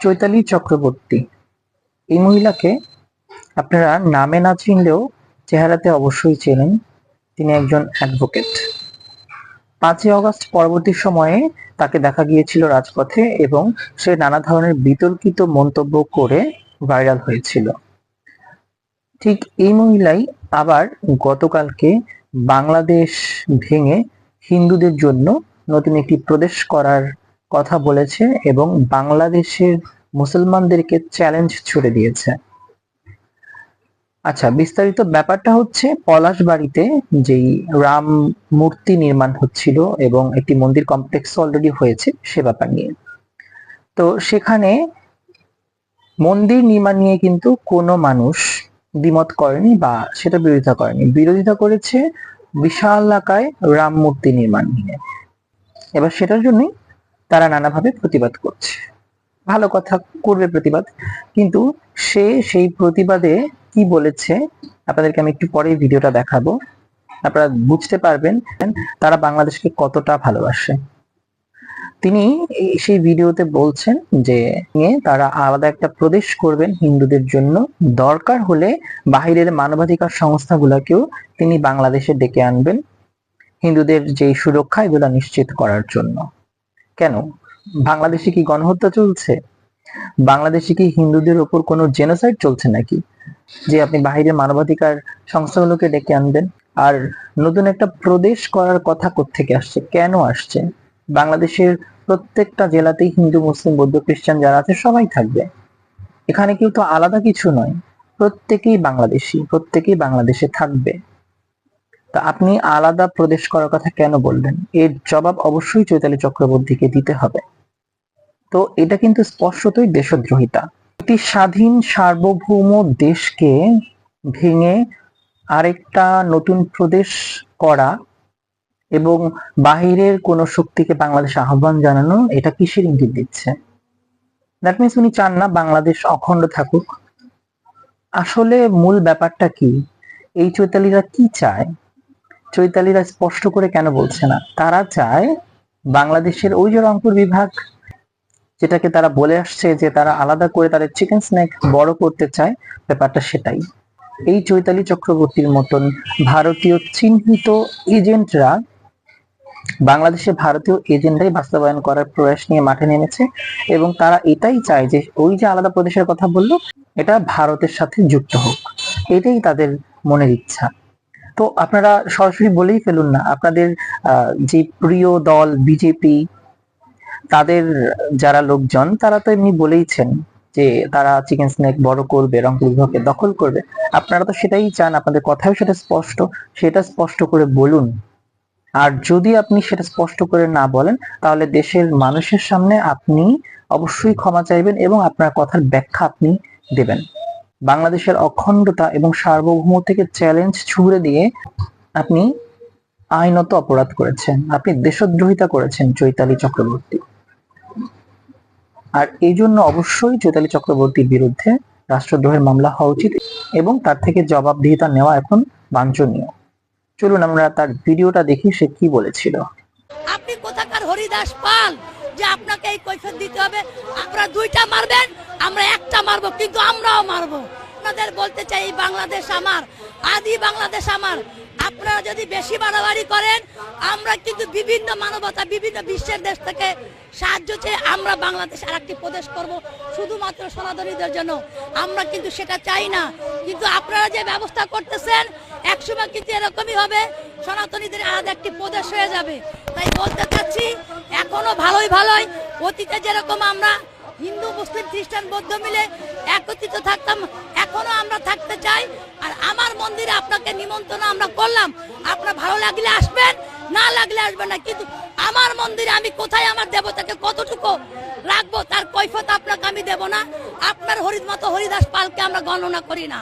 চৈতালি চক্রবর্তী এই মহিলাকে আপনারা নামে না চিনলেও চেহারাতে অবশ্যই চেনেন। তিনি একজন অ্যাডভোকেট। 5ই অগস্ট পরবর্তী সময়ে তাকে দেখা গিয়েছিল রাজপথে এবং সে নানা ধরনের বিতর্কিত মন্তব্য করে ভাইরাল হয়েছিল। ঠিক এই মহিলাই আবার গতকালকে বাংলাদেশ ভেঙে হিন্দুদের জন্য নতুন একটি প্রদেশ করার কথা বলেছে এবং বাংলাদেশের মুসলমানদেরকে চ্যালেঞ্জ ছুড়ে দিয়েছে। আচ্ছা, বিস্তারিত ব্যাপারটা হচ্ছে পলাশবাড়িতে যেই রাম মূর্তি নির্মাণ হচ্ছিল এবং একটি মন্দির কমপ্লেক্স অলরেডি হয়েছে সে ব্যাপার নিয়ে। তো সেখানে মন্দির নির্মাণ নিয়ে কিন্তু কোনো মানুষ দ্বিমত করেনি বা সেটা বিরোধিতা করেনি। বিরোধিতা করেছে বিশাল আকারে রাম মূর্তি নির্মাণ নিয়ে। এবার সেটার জন্যই তারা নানাভাবে প্রতিবাদ করছে। ভালো কথা, করবে প্রতিবাদ, কিন্তু সে সেই প্রতিবাদে কি বলেছে আপনাদেরকে আমি একটু পরে ভিডিওটা দেখাবো। আপনারা বুঝতে পারবেন তারা বাংলাদেশকে কতটা ভালোবাসে। তিনি সেই ভিডিওতে বলছেন যে তারা আলাদা একটা প্রদেশ করবেন হিন্দুদের জন্য, দরকার হলে বাহিরের মানবাধিকার সংস্থাগুলোকেও তিনি বাংলাদেশে ডেকে আনবেন হিন্দুদের যে সুরক্ষা এগুলো নিশ্চিত করার জন্য। কেন, বাংলাদেশে কি গণহত্যা চলছে? বাংলাদেশে কি হিন্দুদের উপর কোনো জেনোসাইড চলছে নাকি যে আপনি বাহিরের মানবাধিকার সংস্থাগুলোকে ডেকে আনবেন? আর নতুন একটা প্রদেশ করার কথা কোত্থেকে আসছে, কেন আসছে? বাংলাদেশের প্রত্যেকটা জেলাতেই হিন্দু মুসলিম বৌদ্ধ খ্রিস্টান যারা আছে সবাই থাকবে, এখানে কেউ তো আলাদা কিছু নয়, প্রত্যেকেই বাংলাদেশি, প্রত্যেকেই বাংলাদেশে থাকবে। তা আপনি আলাদা প্রদেশ করার কথা কেন বললেন? এর জবাব অবশ্যই চৈতালি চক্রবর্তীকে দিতে হবে। তো এটা কিন্তু স্পষ্টতই দেশদ্রোহিতা। একটি স্বাধীন সার্বভৌম দেশকে ভেঙে আরেকটা নতুন প্রদেশ করা এবং বাহিরের কোন শক্তিকে বাংলাদেশে আহ্বান জানানো, এটা কিসের ইঙ্গিত দিচ্ছে? দ্যাট মিনস উনি চান না বাংলাদেশ অখণ্ড থাকুক। আসলে মূল ব্যাপারটা কি? এই চৈতালিরা কি চায়? চৈতালিরা স্পষ্ট করে কেন বলছে না? তারা চায় বাংলাদেশের ওই যে রংপুর বিভাগ, যেটাকে তারা বলে আসছে যে তারা আলাদা করে তাদের চিকেন স্ন্যাক বড় করতে চায়, ব্যাপারটা সেটাই। এই চৈতালি চক্রবর্তীর মতন ভারতীয় চিহ্নিত এজেন্টরা বাংলাদেশে ভারতীয় এজেন্ডাই বাস্তবায়ন করার প্রয়াস নিয়ে মাঠে নেমেছে এবং তারা এটাই চায় যে ওই যে আলাদা প্রদেশের কথা বললো এটা ভারতের সাথে যুক্ত হোক, এটাই তাদের মনের ইচ্ছা। তো আপনারা সরাসরি বলেই ফেলুন না, আপনাদের যে প্রিয় দল বিজেপি, তাদের যারা লোকজন তারা তো এমনি বলেইছেন যে তারা চিকেন স্ন্যাক বড় করবে, রংপুর বিভাগকে দখল করবে। আপনারা তো সেটাই চান, আপনাদের কথাও সেটা স্পষ্ট, সেটা স্পষ্ট করে বলুন। আর যদি আপনি সেটা স্পষ্ট করে না বলেন তাহলে দেশের মানুষের সামনে আপনি অবশ্যই ক্ষমা চাইবেন এবং আপনার কথার ব্যাখ্যা আপনি দেবেন। বাংলাদেশের অখণ্ডতা এবং সার্বভৌম থেকে চ্যালেঞ্জ ছুড়ে দিয়ে আপনি আইনত অপরাধ করেছেন, আপনি দেশদ্রোহিতা করেছেন চৈতালি চক্রবর্তী। আর এই জন্য অবশ্যই চৈতালি চক্রবর্তীর বিরুদ্ধে রাষ্ট্রদ্রোহের মামলা হওয়া উচিত এবং তার থেকে জবাবদিহিতা নেওয়া এখন বাঞ্ছনীয়। চলুন আমরা তার ভিডিওটা দেখি সে কি বলেছিল। আপনি কোথাকার হরিদাস পাল যে আপনাকে এই কৈফিয়ত দিতে হবে? আপনারা দুইটা মারবেন, আমরা একটা মারবো, কিন্তু আমরাও মারবো। আপনাদের বলতে চাই এই বাংলাদেশ আমার, আদি বাংলাদেশ আমার। আপনারা যদি বেশি বাড়াবাড়ি করেন, আমরা কিন্তু বিভিন্ন মানবতা বিভিন্ন বিশ্বের দেশ থেকে সাহায্য চেয়ে আমরা বাংলাদেশ আর একটি প্রদেশ করব শুধুমাত্র সনাতনীদের জন্য। আমরা কিন্তু সেটা চাই না, কিন্তু আপনারা যে ব্যবস্থা করতেছেন একসময় কিন্তু এরকমই হবে, সনাতনীদের আলাদা একটি প্রদেশ হয়ে যাবে। তাই বলতে চাচ্ছি এখনো ভালোই অতীতে যেরকম আমরা হিন্দু মুসলিম খ্রিস্টান বৌদ্ধ মিলে একত্রিত থাকতাম, এখনো আমরা থাকতে চাই। আর আমার মন্দিরে আপনাকে নিমন্ত্রণ আমরা করলাম, আপনার ভালো লাগলে আসবেন, না লাগলে আসবেন না, কিন্তু আমার মন্দিরে আমি কোথায় আমার দেবতাকে কতটুকু রাখবো তার কৈফিয়ত আপনাকে আমি দেব না। আপনার হরিদাস পালকে আমরা গণনা করি না।